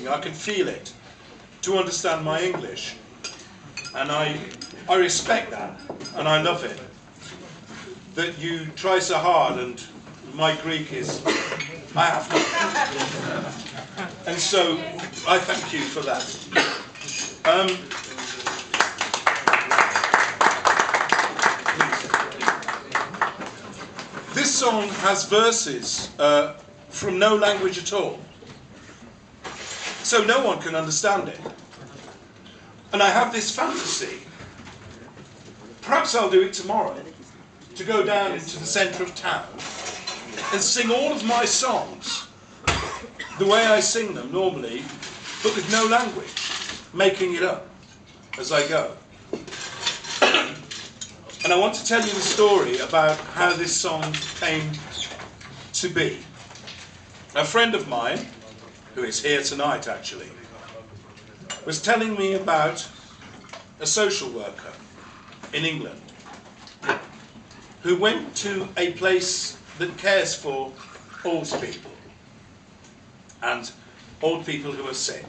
waiting, I can feel it, to understand my English. And I respect that, and I love it. That you try so hard, and my Greek is, I have to. And so, I thank you for that. This song has verses from no language at all. So no one can understand it. And I have this fantasy, perhaps I'll do it tomorrow, to go down into the centre of town and sing all of my songs the way I sing them normally, but with no language, making it up as I go. And I want to tell you the story about how this song came to be. A friend of mine, who is here tonight actually, was telling me about a social worker in England who went to a place that cares for old people and old people who are sick.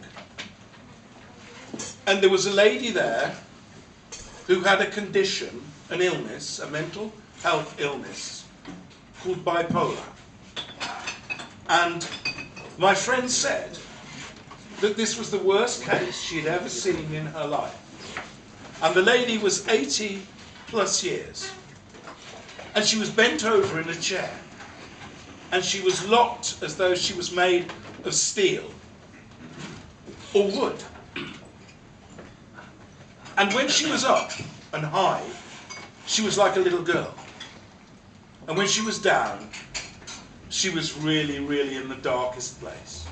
And there was a lady there who had a condition, an illness, a mental health illness called bipolar. And my friend said that this was the worst case she'd ever seen in her life. And the lady was 80 plus years. And she was bent over in a chair. And she was locked as though she was made of steel or wood. And when she was up and high, she was like a little girl. And when she was down, she was really, really in the darkest place.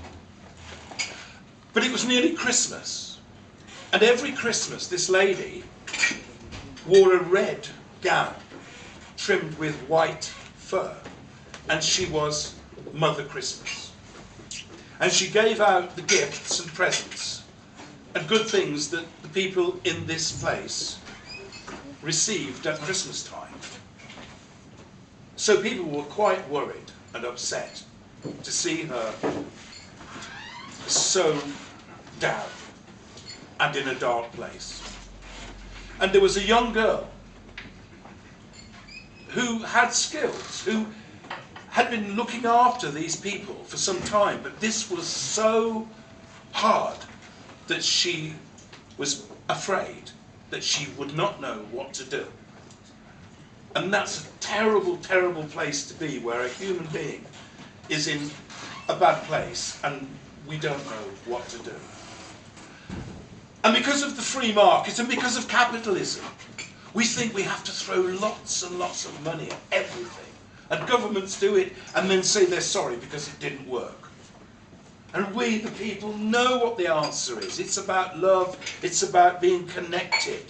But it was nearly Christmas. And every Christmas, this lady wore a red gown trimmed with white fur. And she was Mother Christmas. And she gave out the gifts and presents and good things that the people in this place received at Christmas time. So people were quite worried and upset to see her so down and in a dark place. And there was a young girl who had skills, who had been looking after these people for some time, but this was so hard that she was afraid that she would not know what to do. And that's a terrible, terrible place to be, where a human being is in a bad place and we don't know what to do. And because of the free market and because of capitalism, we think we have to throw lots and lots of money at everything. And governments do it and then say they're sorry because it didn't work. And we, the people, know what the answer is. It's about love. It's about being connected.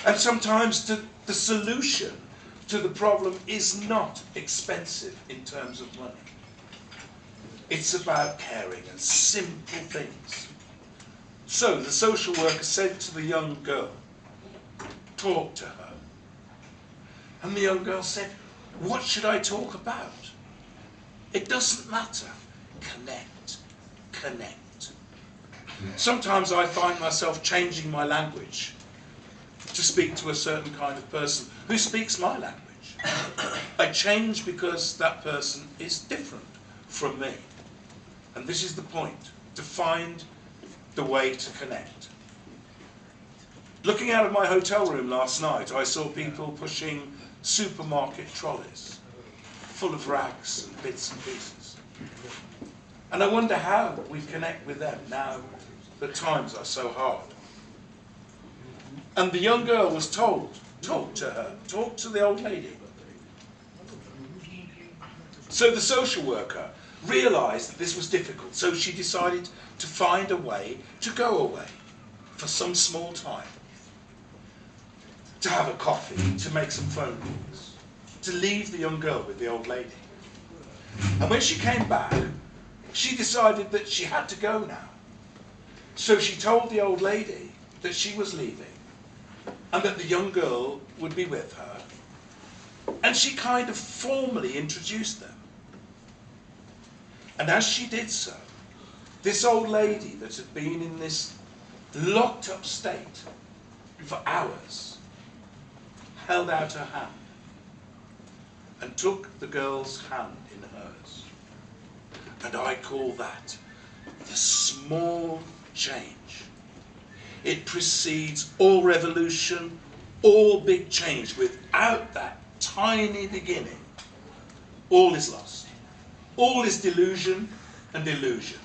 And sometimes the solution to the problem is not expensive in terms of money. It's about caring and simple things. So the social worker said to the young girl, talk to her. And the young girl said, what should I talk about? It doesn't matter. Connect. Connect. Sometimes I find myself changing my language to speak to a certain kind of person who speaks my language. I change because that person is different from me. And this is the point, to find the way to connect. Looking out of my hotel room last night, I saw people pushing supermarket trolleys full of rags and bits and pieces. And I wonder how we connect with them now that times are so hard. And the young girl was told, talk to her, talk to the old lady. So the social worker realised that this was difficult, so she decided to find a way to go away for some small time, to have a coffee, to make some phone calls, to leave the young girl with the old lady. And when she came back, she decided that she had to go now. So she told the old lady that she was leaving and that the young girl would be with her. And she kind of formally introduced them. And as she did so, This old lady that had been in this locked up state for hours held out her hand and took the girl's hand in hers. And I call that the small change. It precedes all revolution, all big change. Without that tiny beginning, all is lost. All is delusion and illusion.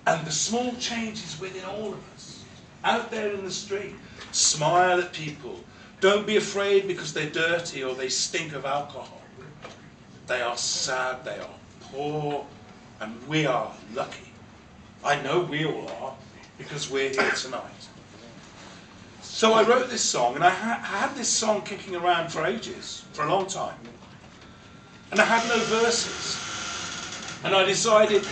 And the small change is within all of us. Out there in the street, smile at people. Don't be afraid because they're dirty or they stink of alcohol. They are sad, they are poor, and we are lucky. I know we all are, because we're here tonight. So I wrote this song, and I had this song kicking around for ages, for a long time. And I had no verses. And I decided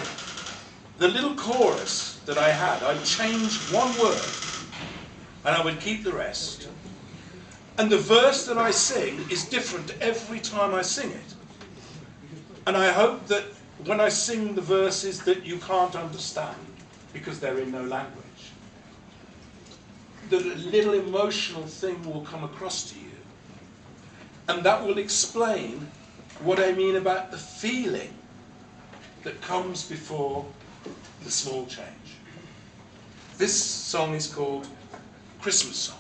the little chorus that I had, I'd change one word, and I would keep the rest. And the verse that I sing is different every time I sing it. And I hope that when I sing the verses that you can't understand, because they're in no language, that a little emotional thing will come across to you. And that will explain what I mean about the feeling that comes before the small change. This song is called Christmas Song.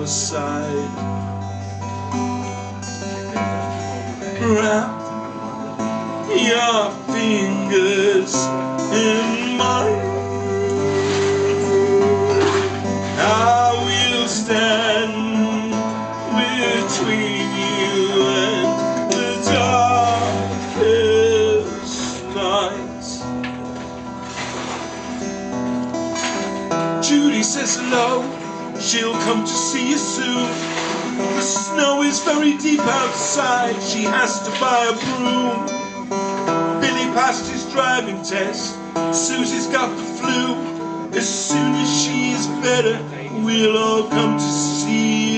your side. Wrap your fingers in mine. I will stand between you and the darkest nights. Judy says hello, she'll come to see you soon. The snow is very deep outside, she has to buy a broom. Billy passed his driving test, Susie's got the flu. As soon as she's better, we'll all come to see